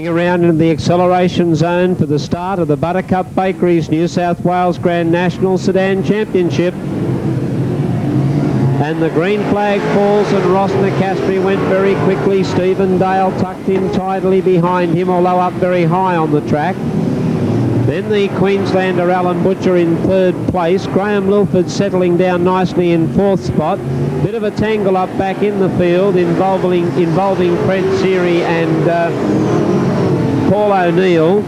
Coming around into the acceleration zone for the start of the Buttercup Bakeries New South Wales Grand National Sedan Championship. And the green flag falls and Ross Nicastri went very quickly. Stephen Dale tucked in tidily behind him, although up very high on the track. Then the Queenslander Alan Butcher in third place. Graham Lilford settling down nicely in fourth spot. Bit of a tangle up back in the field involving Fred Seary and Paul O'Neill.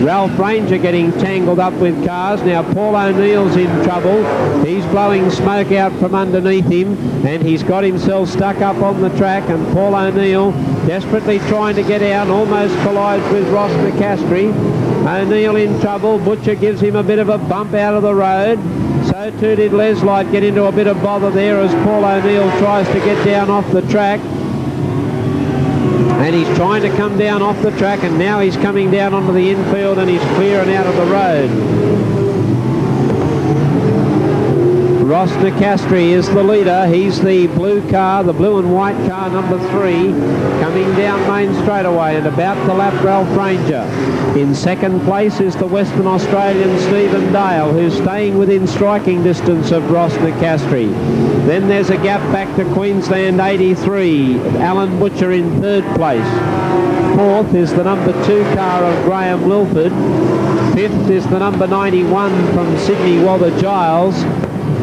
Ralph Ranger getting tangled up with cars. Now Paul O'Neill's in trouble. He's blowing smoke out from underneath him and he's got himself stuck up on the track, and Paul O'Neill desperately trying to get out, almost collides with Ross Nicastri. O'Neill in trouble. Butcher gives him a bit of a bump out of the road. So too did Les Light get into a bit of bother there as Paul O'Neill tries to get down off the track. And he's trying to come down off the track, and now he's coming down onto the infield and he's clearing out of the road. Ross Nicastri is the leader. He's the blue car, the blue and white car, number 3, coming down main straightaway and about to lap Ralph Ranger. In second place is the Western Australian Stephen Dale, who's staying within striking distance of Ross Nicastri. Then there's a gap back to Queensland 83, Alan Butcher in third place. Fourth is the number 2 car of Graham Lilford. Fifth is the number 91 from Sydney, Walter Giles.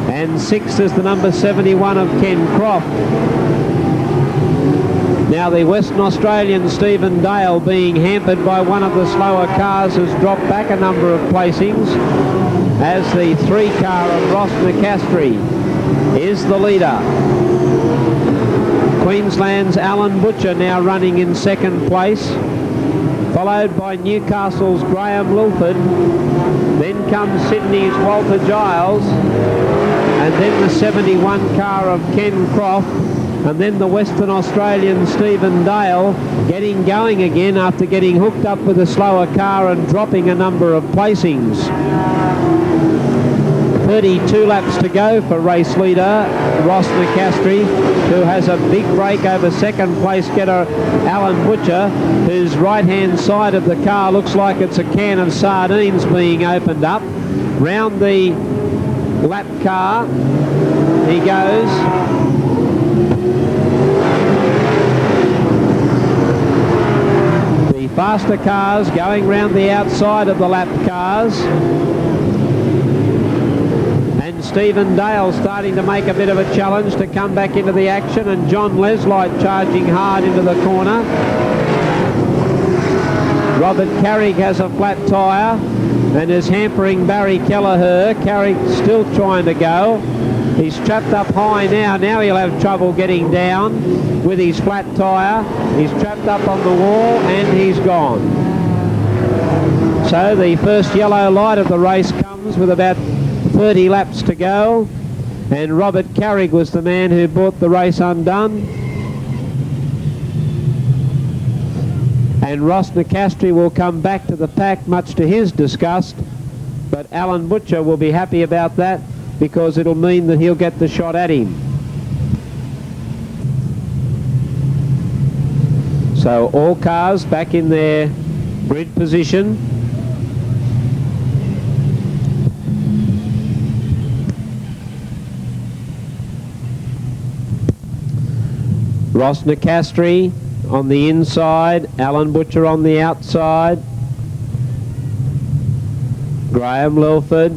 And sixth is the number 71 of Ken Croft. Now the Western Australian Stephen Dale, being hampered by one of the slower cars, has dropped back a number of placings, as the 3 car of Ross Nicastri is the leader. Queensland's Alan Butcher now running in second place, followed by Newcastle's Graham Lilford. Then comes Sydney's Walter Giles, and then the 71 car of Ken Croft, and then the Western Australian Stephen Dale getting going again after getting hooked up with a slower car and dropping a number of placings. 32 laps to go for race leader Ross Nicastri, who has a big break over second place getter Alan Butcher, whose right hand side of the car looks like it's a can of sardines being opened up. Round the lap car he goes. The faster cars going round the outside of the lap cars. And Stephen Dale starting to make a bit of a challenge to come back into the action, and John Leslight charging hard into the corner. Robert Carrick has a flat tyre and is hampering Barry Kelleher. Carrick still trying to go. He's trapped up high now. Now he'll have trouble getting down with his flat tyre. He's trapped up on the wall and he's gone. So the first yellow light of the race comes with about 30 laps to go, and Robert Carrick was the man who brought the race undone. And Ross Nicastri will come back to the pack, much to his disgust, but Alan Butcher will be happy about that because it'll mean that he'll get the shot at him. So all cars back in their grid position. Ross Nicastri on the inside, Alan Butcher on the outside, Graham Lilford,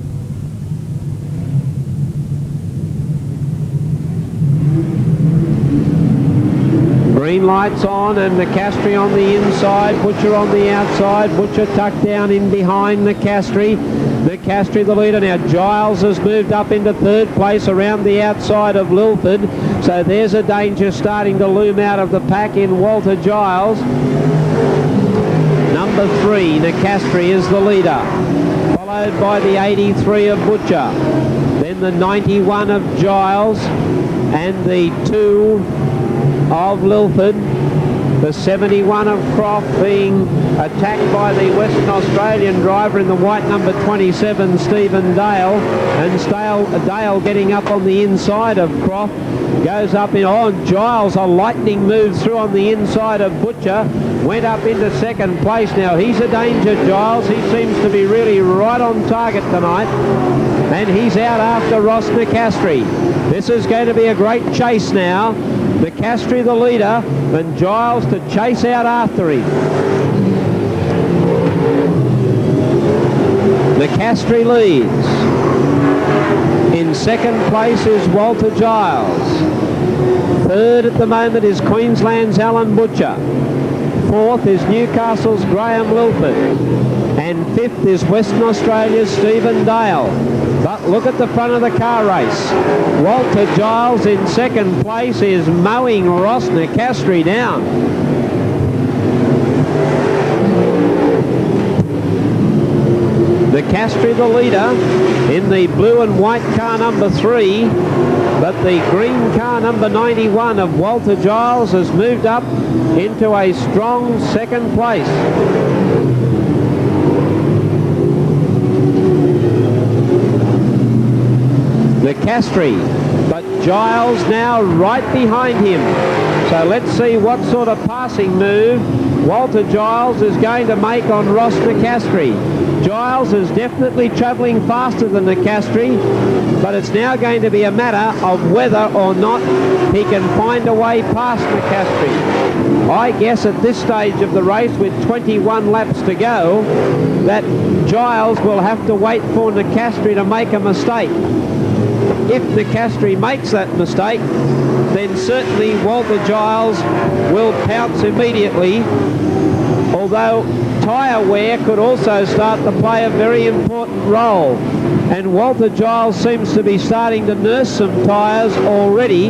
green lights on, and Nicastri on the inside, Butcher on the outside. Butcher tucked down in behind Nicastri. Nicastri the leader. Now Giles has moved up into third place around the outside of Lilford. So there's a danger starting to loom out of the pack in Walter Giles. Number 3, Nicastri is the leader, followed by the 83 of Butcher. Then the 91 of Giles and the 2 of Lilford. The 71 of Croft being attacked by the Western Australian driver in the white number 27, Stephen Dale. And Dale getting up on the inside of Croft. Goes up in, Giles, a lightning move through on the inside of Butcher. went up into second place. Now he's a danger, Giles. He seems to be really right on target tonight. And he's out after Ross Nicastri. This is going to be a great chase now. Nicastri the leader, and Giles to chase out after him. Nicastri leads. In second place is Walter Giles. Third at the moment is Queensland's Alan Butcher. Fourth is Newcastle's Graham Lilford. And fifth is Western Australia's Stephen Dale. But look at the front of the car race. Walter Giles in second place is mowing Ross Nicastri down. Nicastri the leader in the blue and white car number 3, but the green car number 91 of Walter Giles has moved up into a strong second place. Nicastri, but Giles now right behind him. So let's see what sort of passing move Walter Giles is going to make on Ross Nicastri. Giles is definitely travelling faster than Nicastri, but it's now going to be a matter of whether or not he can find a way past Nicastri. I guess at this stage of the race, with 21 laps to go, that Giles will have to wait for Nicastri to make a mistake. If Nicastri makes that mistake, then certainly Walter Giles will pounce immediately, although tyre wear could also start to play a very important role. And Walter Giles seems to be starting to nurse some tyres already,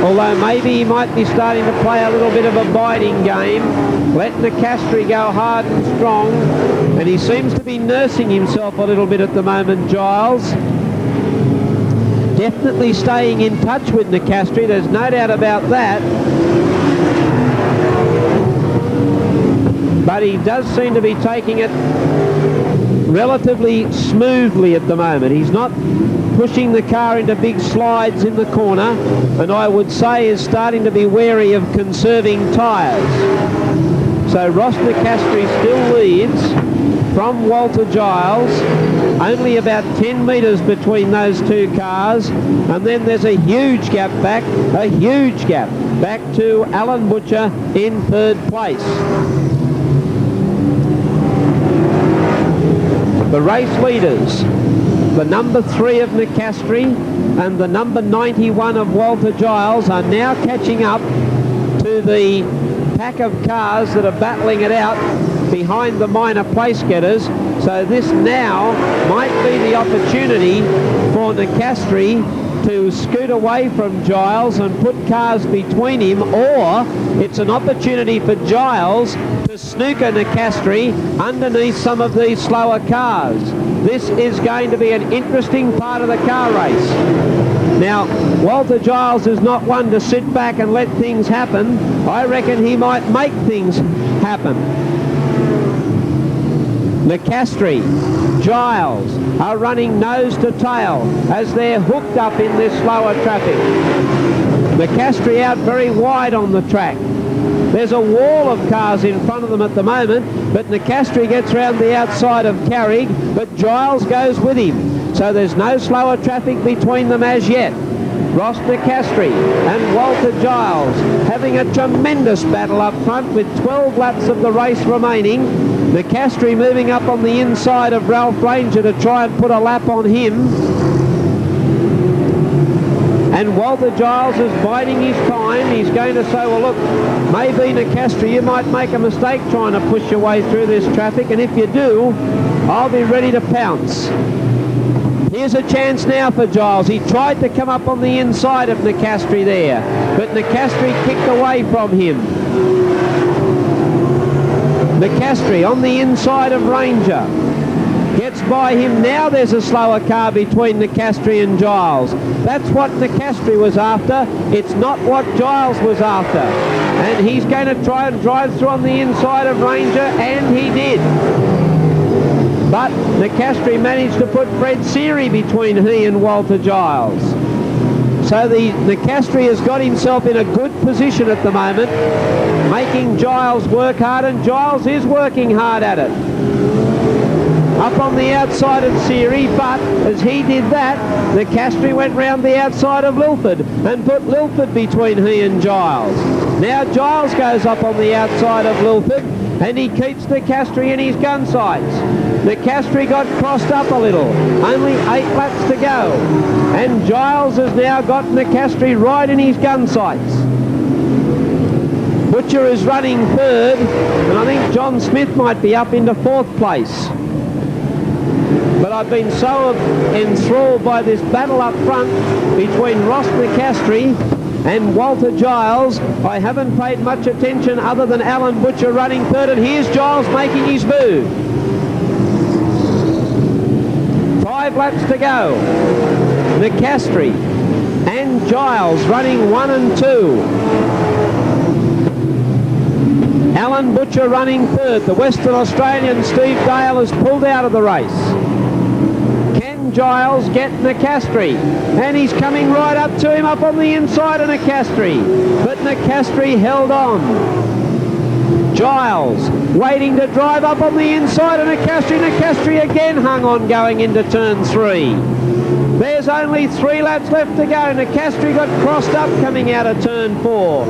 although maybe he might be starting to play a little bit of a biding game. Let Nicastri go hard and strong, and he seems to be nursing himself a little bit at the moment, Giles. Definitely staying in touch with Nicastri, there's no doubt about that. But he does seem to be taking it relatively smoothly at the moment. He's not pushing the car into big slides in the corner, and I would say is starting to be wary of conserving tyres. So Ross Nicastri still leads from Walter Giles, only about 10 metres between those two cars, and then there's a huge gap back to Alan Butcher in third place. The race leaders, the number 3 of Nicastri and the number 91 of Walter Giles, are now catching up to the pack of cars that are battling it out behind the minor place getters. So this now might be the opportunity for Nicastri to scoot away from Giles and put cars between him, or it's an opportunity for Giles to snooker Nicastri underneath some of these slower cars. This is going to be an interesting part of the car race. Now, Walter Giles is not one to sit back and let things happen. I reckon he might make things happen. Nicastri, Giles are running nose to tail as they're hooked up in this slower traffic. Nicastri out very wide on the track. There's a wall of cars in front of them at the moment, but Nicastri gets round the outside of Carrig, but Giles goes with him. So there's no slower traffic between them as yet. Ross Nicastri and Walter Giles having a tremendous battle up front with 12 laps of the race remaining. Nicastri moving up on the inside of Ralph Ranger to try and put a lap on him. And Walter Giles is biding his time. He's going to say, well, look, maybe Nicastri, you might make a mistake trying to push your way through this traffic, and if you do, I'll be ready to pounce. Here's a chance now for Giles. He tried to come up on the inside of Nicastri there, but Nicastri kicked away from him. Nicastri on the inside of Ranger. Gets by him. Now there's a slower car between Nicastri and Giles. That's what Nicastri was after. It's not what Giles was after. And he's going to try and drive through on the inside of Ranger, and he did. But Nicastri managed to put Fred Seary between he and Walter Giles. So the Nicastri has got himself in a good position at the moment, making Giles work hard, and Giles is working hard at it. Up on the outside of Siri, but as he did that, Nicastri went round the outside of Lilford and put Lilford between he and Giles. Now Giles goes up on the outside of Lilford, and he keeps Nicastri in his gun sights. Nicastri got crossed up a little, only 8 laps to go, and Giles has now got Nicastri right in his gun sights. Butcher is running third, and I think John Smith might be up into 4th place. But I've been so enthralled by this battle up front between Ross Nicastri and Walter Giles, I haven't paid much attention other than Alan Butcher running third, and here's Giles making his move. 5 laps to go. Nicastri and Giles running 1 and 2. Alan Butcher running third. The Western Australian Steve Dale has pulled out of the race. Can Giles get Nicastri? And he's coming right up to him up on the inside of Nicastri. But Nicastri held on. Giles waiting to drive up on the inside of Nicastri. Nicastri again hung on going into turn 3. There's only 3 laps left to go. Nicastri got crossed up coming out of turn 4.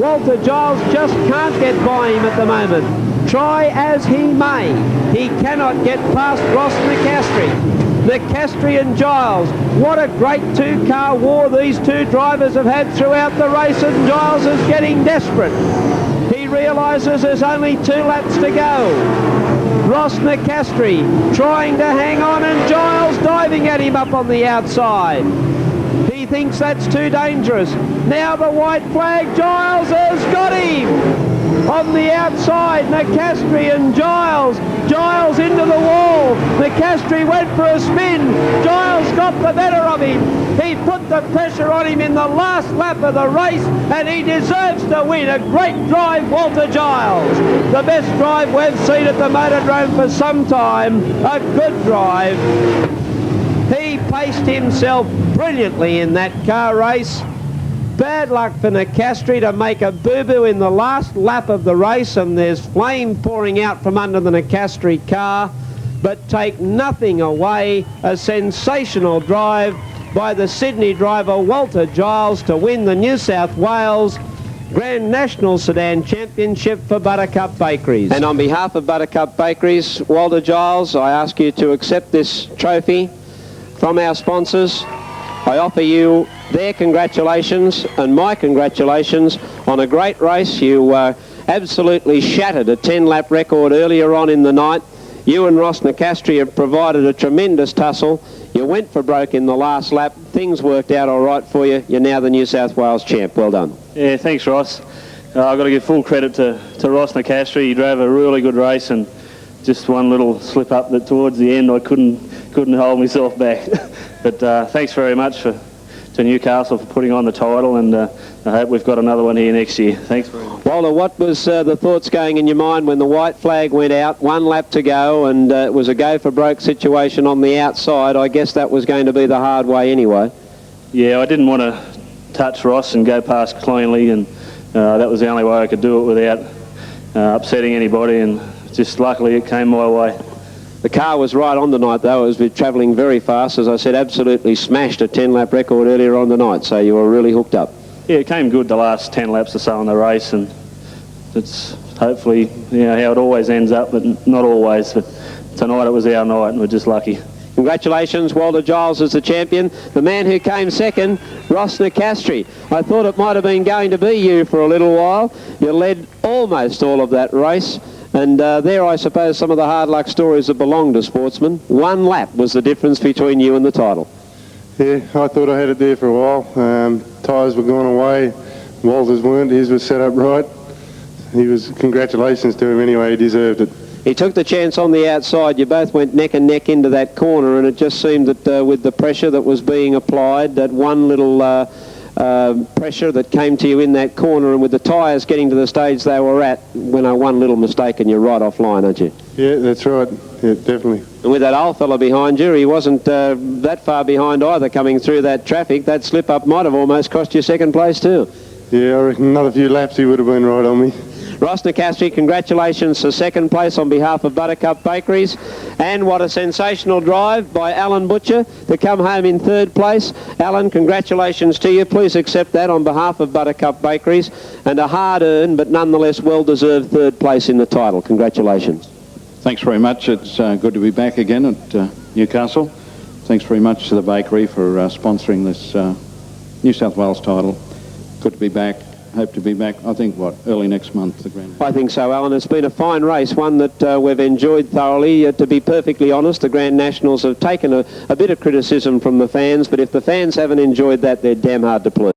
Walter Giles just can't get by him at the moment. Try as he may, he cannot get past Ross Nicastri. Nicastri and Giles, what a great 2-car war these 2 drivers have had throughout the race, and Giles is getting desperate. He realises there's only 2 laps to go. Ross Nicastri trying to hang on, and Giles diving at him up on the outside. He thinks that's too dangerous. Now the white flag, Giles has got him! On the outside, Nicastri and Giles. Giles into the wall. Nicastri went for a spin. Giles got the better of him. He put the pressure on him in the last lap of the race, and he deserves to win. A great drive, Walter Giles. The best drive we've seen at the Motordrome for some time. A good drive. He paced himself brilliantly in that car race. Bad luck for Nicastri to make a boo-boo in the last lap of the race, and there's flame pouring out from under the Nicastri car. But take nothing away, a sensational drive by the Sydney driver Walter Giles to win the New South Wales Grand National Sedan Championship for Buttercup Bakeries. And on behalf of Buttercup Bakeries, Walter Giles, I ask you to accept this trophy from our sponsors. I offer you their congratulations and my congratulations on a great race. You absolutely shattered a 10-lap record earlier on in the night. You and Ross Nicastri have provided a tremendous tussle. You went for broke in the last lap. Things worked out all right for you. You're now the New South Wales champ. Well done. Yeah, thanks, Ross. I've got to give full credit to Ross Nicastri. He drove a really good race, and just one little slip up that towards the end I couldn't hold myself back. But thanks very much to Newcastle for putting on the title, and I hope we've got another one here next year. Thanks very much. Walter, what was the thoughts going in your mind when the white flag went out, 1 lap to go, and it was a go for broke situation on the outside? I guess that was going to be the hard way anyway. Yeah, I didn't want to touch Ross and go past cleanly, and that was the only way I could do it without upsetting anybody, and just luckily it came my way. The car was right on the night, though. It was travelling very fast. As I said, absolutely smashed a 10-lap record earlier on the night, so you were really hooked up. Yeah, it came good the last 10 laps or so in the race, and it's hopefully how it always ends up, but not always. But tonight it was our night, and we're just lucky. Congratulations, Walter Giles is the champion. The man who came second, Ross Nicastri. I thought it might have been going to be you for a little while. You led almost all of that race. And there, I suppose, some of the hard luck stories that belong to sportsmen. 1 lap was the difference between you and the title. Yeah, I thought I had it there for a while. Tyres were going away. Walter's weren't. His was set up right. Congratulations to him anyway. He deserved it. He took the chance on the outside. You both went neck and neck into that corner, and it just seemed that with the pressure that was being applied, that one little pressure that came to you in that corner, and with the tyres getting to the stage they were at, when one little mistake and you're right offline, aren't you? Yeah, that's right. Yeah, definitely. And with that old fella behind you, he wasn't that far behind either coming through that traffic. That slip-up might have almost cost you second place too. Yeah, I reckon another few laps he would have been right on me. Ross Nicastri, congratulations for second place on behalf of Buttercup Bakeries. And what a sensational drive by Alan Butcher to come home in third place. Alan, congratulations to you. Please accept that on behalf of Buttercup Bakeries. And a hard-earned but nonetheless well-deserved third place in the title. Congratulations. Thanks very much. It's good to be back again at Newcastle. Thanks very much to the bakery for sponsoring this New South Wales title. Good to be back. Hope to be back, I think, early next month, the Grand National. I think so, Alan. It's been a fine race, one that we've enjoyed thoroughly. To be perfectly honest, the Grand Nationals have taken a bit of criticism from the fans, but if the fans haven't enjoyed that, they're damn hard to please.